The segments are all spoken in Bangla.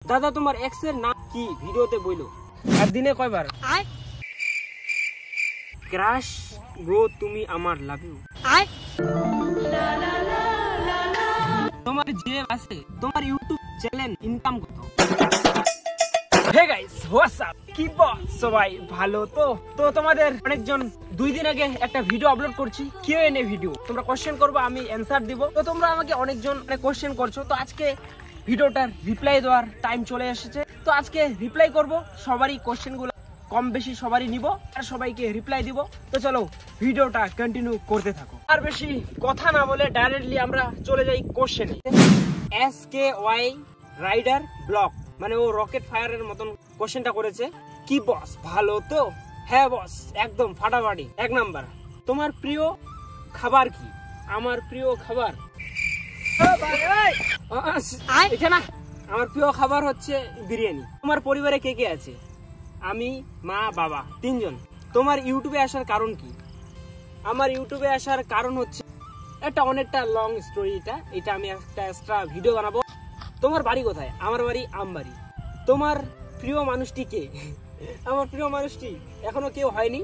দাদা তোমার এক্স এর নাম কি ভিডিওতে বইলো? আর দিনে কয়বার? ক্রাশ গো তুমি আমার লাভ ইউ। তোমার যে আছে তোমার ইউটিউব চ্যানেল ইনকাম কত? হে গাইস হোয়াটস আপ, কি সবাই ভালো তো? তো তোমাদের অনেকজন 2 দিন আগে একটা ভিডিও আপলোড করছি, কিউএনএ ভিডিও। তোমরা কোশ্চেন করবে, আমি অ্যানসার দিব। তো তোমরা আমাকে অনেকজন কোশ্চেন করছো, তো আজকে ভিডিওটার রিপ্লাই দেওয়ার টাইম চলে এসেছে। তো আজকে রিপ্লাই করব, সবারই কোশ্চেনগুলো কম বেশি সবারই নিব আর সবাইকে রিপ্লাই দিব। তো চলো ভিডিওটা কন্টিনিউ করতে থাকো। আর বেশি কথা না বলে ডাইরেক্টলি আমরা চলে যাই কোশ্চেনে। SKY রাইডার ব্লগ, মানে ও রকেট ফায়ারের মতন কোশ্চেনটা করেছে। কি বস ভালো তো? হ্যাঁ বস একদম ফাটাফাটি, 1 নাম্বার। তোমার প্রিয় খাবার কি? আমার প্রিয় খাবার এটা না, আমার প্রিয় খাবার হচ্ছে বিরিয়ানি। তোমার পরিবারে কে কে আছে? আমি, মা, বাবা, 3 জন। তোমার ইউটিউবে আসার কারণ কি? আমার ইউটিউবে আসার কারণ হচ্ছে এটা অনেকটা লং স্টোরি, এটা আমি একটা এক্সট্রা ভিডিও বানাবো। তোমার বাড়ি কোথায়? আমার বাড়ি আমবাড়ি। তোমার প্রিয় মানুষটি কে? আমার প্রিয় মানুষটি এখনো কেউ হয়নি,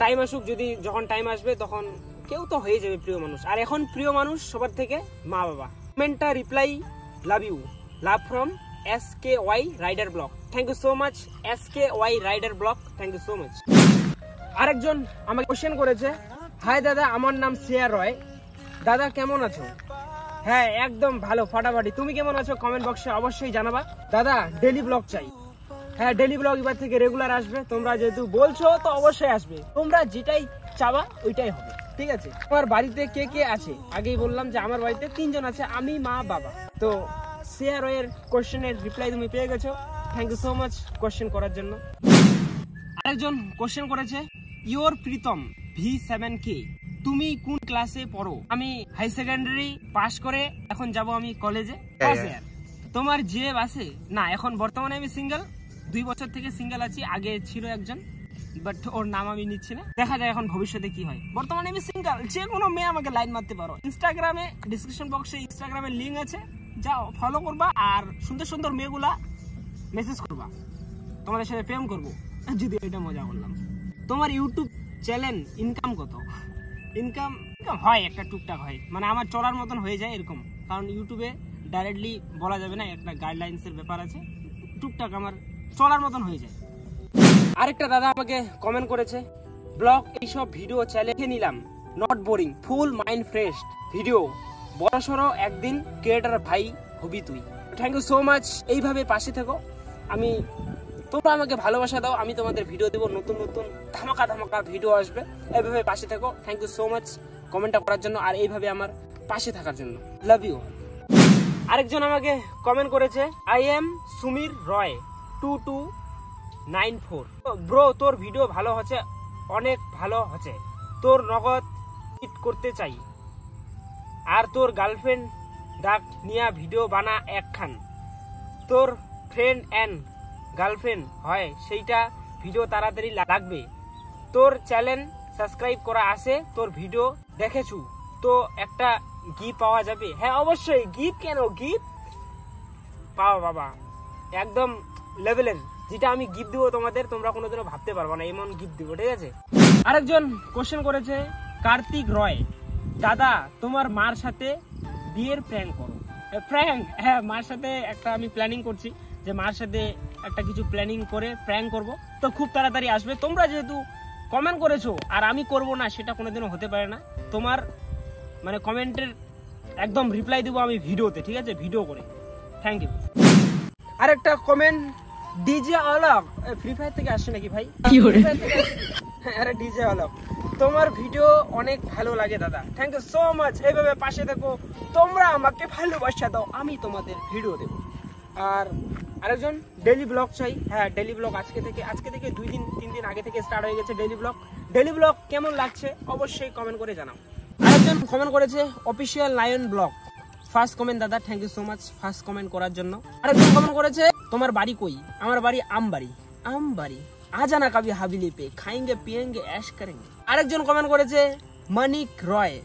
টাইম আসুক, যখন টাইম আসবে তখন কেউ তো হয়ে যাবে প্রিয় মানুষ। আর এখন প্রিয় মানুষ সবার থেকে মা বাবা। কমেন্টটা reply love you, love from SKY rider blog. Thank you so much SKY rider blog, thank you so much. আরেকজন আমাকে কোশ্চেন করেছে, হাই দাদা আমার নাম শ্রেয়া রয়, দাদা কেমন আছো? হ্যাঁ একদম ভালো ফাটাফাটি। তুমি কেমন আছো কমেন্ট বক্সে অবশ্যই জানাবা। দাদা ডেইলি ব্লগ চাই। হ্যাঁ ডেইলি ব্লগ এবার থেকে রেগুলার আসবে, তোমরা যেহেতু বলছো তো অবশ্যই আসবে। তোমরা যেটাই চাবা ওইটাই হবে, ঠিক আছে? তোমার বাড়িতে কে কে আছে? আগেই বললাম যে আমার বাড়িতে 3 জন আছে, আমি, মা, বাবা। তো শ্রেয়া রয়ের কোশ্চেনের রিপ্লাই তুমি পেয়ে গেছো, thank you so much question করার জন্য। আরেকজন কোশ্চেন করেছে, ইওর প্রীতম V7K, তুমি কোন ক্লাসে পড়ো? আমি হাই সেকেন্ডারি পাস করে এখন যাব আমি কলেজে। তোমার যে আছে? না এখন বর্তমানে আমি সিঙ্গেল, 2 বছর থেকে সিঙ্গেল আছি। আগে ছিল একজন, বাট ওর নাম আমি নিচ্ছি না, দেখা যায় এখন ভবিষ্যতে কি হয়। বর্তমানে আমি সিঙ্গেল, যে কোনো মেয়ে আমাকে লাইন মারতে পারো। ইনস্টাগ্রামে ডিসক্রিপশন বক্সে ইনস্টাগ্রামের লিঙ্ক আছে, যাও ফলো করবা আর সুন্দর সুন্দর মেয়েগুলা মেসেজ করবা, তোমাদের সাথে প্রেম করবো। যদি এটা মজা করলাম। তোমার ইউটিউব চ্যানেল ইনকাম কত? ইনকাম হয় একটা টুকটাক হয়, মানে আমার চলার মতন হয়ে যায় এরকম, কারণ ইউটিউবে ডাইরেক্টলি বলা যাবে না, একটা গাইডলাইন্সের ব্যাপার আছে। টুকটাক আমার চলার মতন হয়ে যায়। আরেকটা দাদা আমাকে কমেন্ট করেছে, ব্লগ এইসব ভিডিও চ্যালেঞ্জে নিলাম, not boring, full mind fresh video, বড়সড় একদিন ক্রিয়েটার ভাই হবি তুই। থ্যাংক ইউ সো মাচ, এইভাবে পাশে থেকো। তোমরা আমাকে ভালোবাসা দাও, আমি তোমাদের ভিডিও দেবো, নতুন নতুন ধামাকা ধামাকা ভিডিও আসবে। এইভাবে পাশে থেকো। থ্যাংক ইউ সো মাচ কমেন্টটা করার জন্য আর এইভাবে আমার পাশে থাকার জন্য, লাভ ইউ। আরেকজন আমাকে কমেন্ট করেছে, আই এম সুমির রয় 2294, ব্রো তোর ভিডিও ভালো হচ্ছে, অনেক ভালো হচ্ছে, তোর নগদ হিট করতে চাই, আর তোর গার্লফ্রেন্ড ডাক নিয়া ভিডিও বানা একখান, তোর ফ্রেন্ড এন্ড গার্লফ্রেন্ড হয় সেইটা ভিডিও তাড়াতাড়ি লাগবে, তোর চ্যানেল সাবস্ক্রাইব করা আছে, তোর ভিডিও দেখেছু তো একটা গিফট পাওয়া যাবে? হ্যাঁ অবশ্যই, গিফট কেন, গিফট পাও বাবা, একদম লেভেলের, যেটা আমি গিফট দিব তোমাদের, তোমরা কোনোদিনও ভাবতে পারবো না এমন গিফট দিব, ঠিক আছে? আরেকজন কোশ্চেন করেছে, কার্তিক রয়, দাদা তোমার মার সাথে বিয়ের প্র্যাঙ্ক করো। প্র্যাঙ্ক? হ্যাঁ মার সাথে একটা আমি প্ল্যানিং করছি, যে মার সাথে একটা কিছু প্ল্যানিং করে প্র্যাঙ্ক করব, তো খুব তাড়াতাড়ি আসবে। তোমরা যেহেতু কমেন্ট করেছো আর আমি করব না, সেটা কোনোদিনও হতে পারে না। তোমার মানে কমেন্টের একদম রিপ্লাই দেবো আমি ভিডিওতে, ঠিক আছে? ভিডিও করে। Thank you. আরেকটা comment, DJ Alok, free fire থেকে আসছে নাকি ভাই? আরে ডিজে অলক, তোমার ভিডিও অনেক ভালো লাগে দাদা, থ্যাংক ইউ সো মাচ। এইভাবে পাশে থাকো, তোমরা আমাকে ভালোবাসা দাও, আমি তোমাদের ভিডিও দেবো। আর আরেকজন ডেইলি ব্লগ চাই। হ্যাঁ ডেইলি ব্লগ আজকে থেকে 2 দিন 3 দিন আগে থেকে স্টার্ট হয়ে গেছে ডেইলি ব্লগ কেমন লাগছে অবশ্যই কমেন্ট করে জানাও। আরেকজন কমেন্ট করেছে, official lion blog, first comment দাদা, thank you so much first comment করার জন্য। আরেকজন কমেন্ট করেছে, তোমার বাড়ি কই? আমার বাড়ি আমবাড়ি, আজানা কাবি হাবিলি পে, খাইঙ্গে পিয়েঙ্গে ऐश करेंगे। আরেকজন কমেন্ট করেছে, মানিক রয়,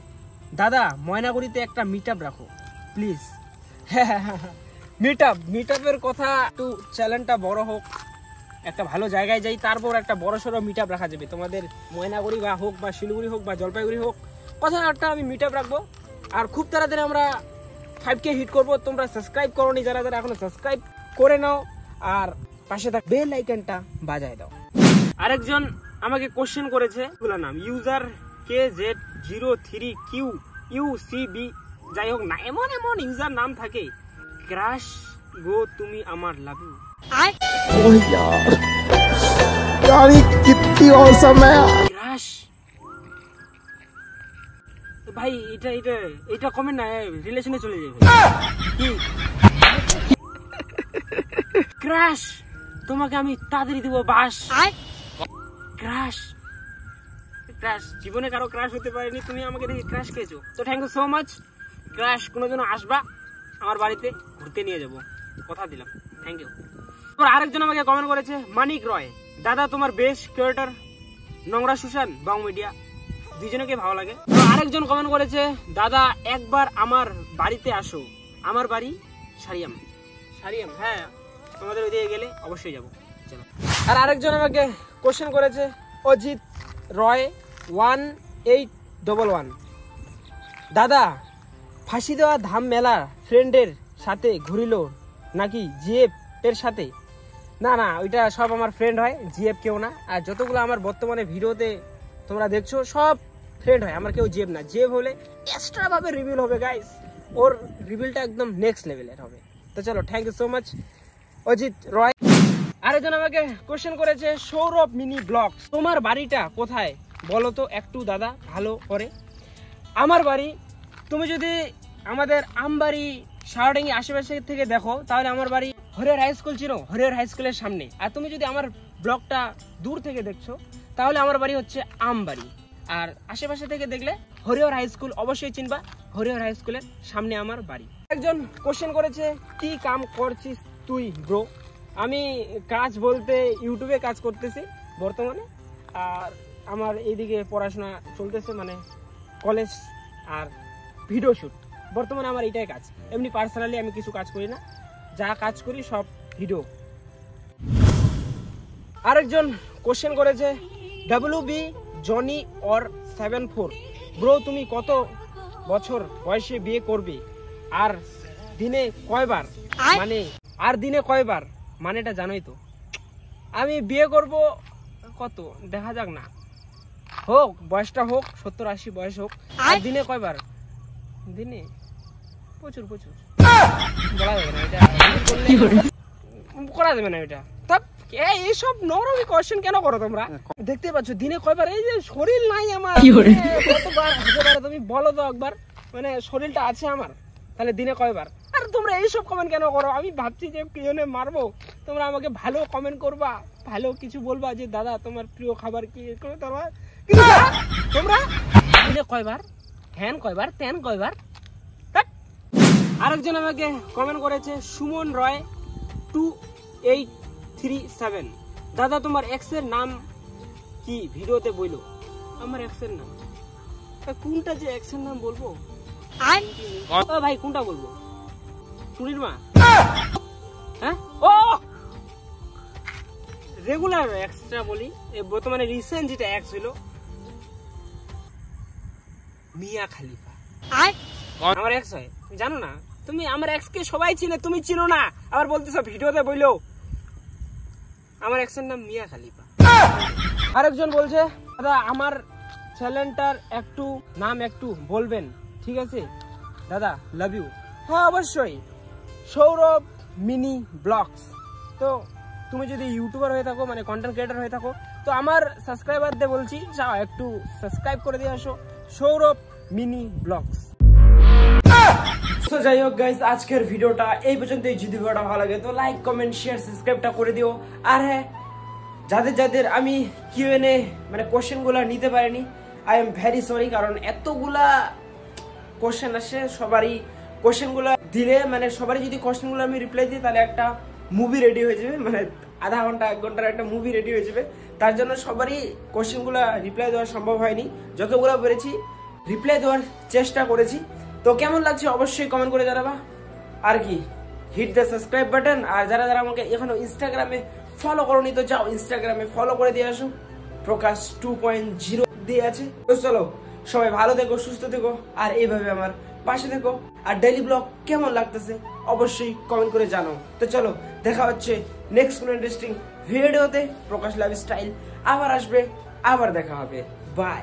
দাদা ময়নাগুড়িতে একটা মিটআপ রাখো প্লিজ। মিটআপের কথা, একটু চ্যানেলটা বড় হোক, একটা ভালো জায়গায় যাই, তারপর একটা বড়সড় মিটআপ রাখা যাবে। তোমাদের ময়নাগুড়ি বা হোক বা শিলিগুড়ি হোক বা জলপাইগুড়ি হোক, কোথাও একটা আমি মিটআপ রাখবো। আর খুব তাড়াতাড়ি আমরা 5K হিট করবো। তোমরা সাবস্ক্রাইব করোনি, যারা যারা এখনো সাবস্ক্রাইব করে নাও, আর পাশে থাকা বেল আইকনটা বাজায় দাও। আরেকজন আমাকে কোশ্চেন করেছে, নাম ইউজার KZ03QUCB, যাই হোক না, এমন এমন ইউজার নাম থাকে। ক্রাশ গো তুমি আমার লাভ ইউ। ক্রাশ ভাই, এটা কমেন্ট না, রিলেশনে চলে যাবে। ক্রাশ তোমাকে আমি তাড়াতাড়ি দিব বাস। ক্রাশ জীবনে কারো ক্রাশ হতে পারেনি, তুমি আমাকে দেখে ক্রাশ খেয়েছো, তো thank you so much. Crush কোনোদিনও আসবা আমার বাড়িতে, ঘুরতে নিয়ে যাবো, কথা দিলাম, থ্যাংক ইউ। আরেকজন আমাকে কমেন্ট করেছে, মানিক রয়, দাদা তোমার বেস্ট ক্রিয়েটর নোংরা সুশান বং মিডিয়া, দুজনকে ভালো লাগে। আরেকজন কমেন্ট করেছে, দাদা একবার আমার বাড়িতে আসো, আমার বাড়ি সারিয়াম। হ্যাঁ, তোমাদের ওইদিকে গেলে অবশ্যই যাবো, চলো। আর আরেকজন আমাকে কোশ্চেন করেছে, অজিত রয় 1811, দাদা ফাঁসি দেওয়া ধাম মেলা ফ্রেন্ডের সাথে ঘুরিল নাকি জিএফ এর সাথে? না, ওইটা সব আমার ফ্রেন্ড হয়, জিএফ কেউ না। আর যতগুলো আমার বর্তমানে ভিডিওতে তোমরা দেখছো সব ফ্রেন্ড হয়, আমার কেউ জিএফ না। জিএফ হলে এক্সট্রা ভাবে রিভিল হবে গাইস, ওর রিভিলটা একদম নেক্সট লেভেলের হবে। তো চলো, thank you so much Ajit Roy. আরেকজন আমাকে কোশ্চেন করেছে, সৌরভ মিনি ব্লগ, তোমার বাড়িটা কোথায় বলো তো একটু দাদা ভালো করে। আমার বাড়ি, তুমি যদি আমাদের আমবাড়ি সারাডাঙ্গি আশেপাশে থেকে দেখো, তাহলে আমার বাড়ি হরিহর হাই স্কুল ছিল, হরিহর হাই স্কুলের সামনে। আর তুমি যদি আমার ব্লগটা দূর থেকে দেখছো, তাহলে আমার বাড়ি হচ্ছে আমবাড়ি। আর আশেপাশে থেকে দেখলে হরিহর হাই স্কুল অবশ্যই চিনবা, হরিহর হাই স্কুলের সামনে আমার বাড়ি। একজন কোশ্চেন করেছে, কি কাম করছিস তুই ব্রো? আমি কাজ বলতে ইউটিউবে কাজ করতেছি বর্তমানে, আর আমার এইদিকে পড়াশোনা চলতেছে, মানে কলেজ আর ভিডিও শুট, বর্তমানে আমার এটাই কাজ। এমনি পার্সোনালি আমি কিছু কাজ করি না, যা কাজ করি সব ভিডিও। আরেকজন কোশ্চেন করেছে, WB জনি অর 74, ব্রো তুমি কত বছর বয়সে বিয়ে করবে, আর দিনে কয়বার, মানে এটা জানোই তো। আমি বিয়ে করব কত দেখা যাক না, হোক বয়সটা হোক 70-80 বয়স হোক, আর দিনে কয়বার, দিনে প্রচুর বলা যাবে না, এটা করা যাবে না এটা। এইসব নরমি কোশ্চেন কেন করো তোমরা? দেখতে পাচ্ছ দিনে কয়বার, এই যে শরীর নাই আমার, কতবার হতে পারে তুমি বলো তো একবার, মানে শরীরটা আছে আমার, তাহলে দিনে কয়বার? আর তোমরা এইসব কমেন্ট কেন করো? আমি ভাবছি যে পিছনে মারবো, তোমরা আমাকে ভালো কমেন্ট করবা, ভালো কিছু বলবা যে দাদা তোমার প্রিয় খাবার কি, তোমরা দিনে কয়বার, হ্যান কয়বার, তেন কয়বার। আরেকজন আমাকে কমেন্ট করেছে, সুমন রয় 2837, দাদা তোমার এক্স এর নাম কি ভিডিওতে বইলো? আমার এক্স এর নাম কোনটা, যে এক্স এর নাম বলবো? ও ভাই কোনটা বলবো? টুরির মা? হ্যাঁ, ও রেগুলার এক্সট্রা বলি, বর্তমানে রিসেন্ট যেটা এক্স হলো মিয়া খালিফা, আমার এক্স হয়, জানো না তুমি? আমার এক্স কে সবাই চিনে, তুমি চিনো না, আবার বলতেছো ভিডিওতে বইলো। আমার এক্স এর নাম মিয়া খালিফা। আরেকজন বলছে, দাদা আমার চ্যানেলটার নাম একটু বলবেন, ঠিক আছে দাদা, লাভ ইউ। হ্যাঁ অবশ্যই, সৌরভ মিনি ব্লগস। তো তুমি যদি ইউটিউবার হয়ে থাকো, মানে কন্টেন্ট ক্রিয়েটর হয়ে থাকো, তো আমার সাবস্ক্রাইবারদের বলছি, যাও একটু সাবস্ক্রাইব করে দিয়ে আসো, সৌরভ মিনি ব্লগস। তো যাই হোক গাইস, আজকের ভিডিওটা এই পর্যন্তই। যদি ভিডিওটা ভালো লাগে তো লাইক, কমেন্ট, শেয়ার, সাবস্ক্রাইবটা করে দিও। আর হ্যাঁ, যাদের আমি কিউএনএ মানে কোশ্চেনগুলো নিতে পারিনি, আই এম ভেরি সরি, কারণ এতগুলা কোশ্চেন আসে, সবারই কোশ্চেনগুলো দিলে, মানে সবারই যদি কোশ্চেনগুলো আমি রিপ্লাই দিই, তাহলে একটা মুভি রেডি হয়ে যাবে, মানে আধা ঘন্টা 1 ঘন্টার একটা মুভি রেডি হয়ে যাবে। তার জন্য সবারই কোশ্চেনগুলো রিপ্লাই দেওয়া সম্ভব হয়নি, যতগুলো পেরেছি রিপ্লাই দেওয়ার চেষ্টা করেছি। তো কেমন লাগছে অবশ্যই কমেন্ট করে জানাবা। আর কি হিট দ্য সাবস্ক্রাইব বাটন। আর যারা যারা আমাকে এখনো ইনস্টাগ্রামে ফলো করোনি তো যাও ইনস্টাগ্রামে ফলো করে দিয়ে আসো, প্রকাশ 2.0 দিয়ে আছে। তো চলো সবাই ভালো থেকো, সুস্থ থেকো, আর এইভাবে আমার পাশে থেকো। আর ডেইলি ব্লগ কেমন লাগতেছে অবশ্যই কমেন্ট করে জানাও। তো চলো দেখা হচ্ছে নেক্সট কোনো ইন্টারেস্টিং ভিডিওতে। প্রকাশ লাইফস্টাইল আবার আসবে, আবার দেখা হবে। বাই।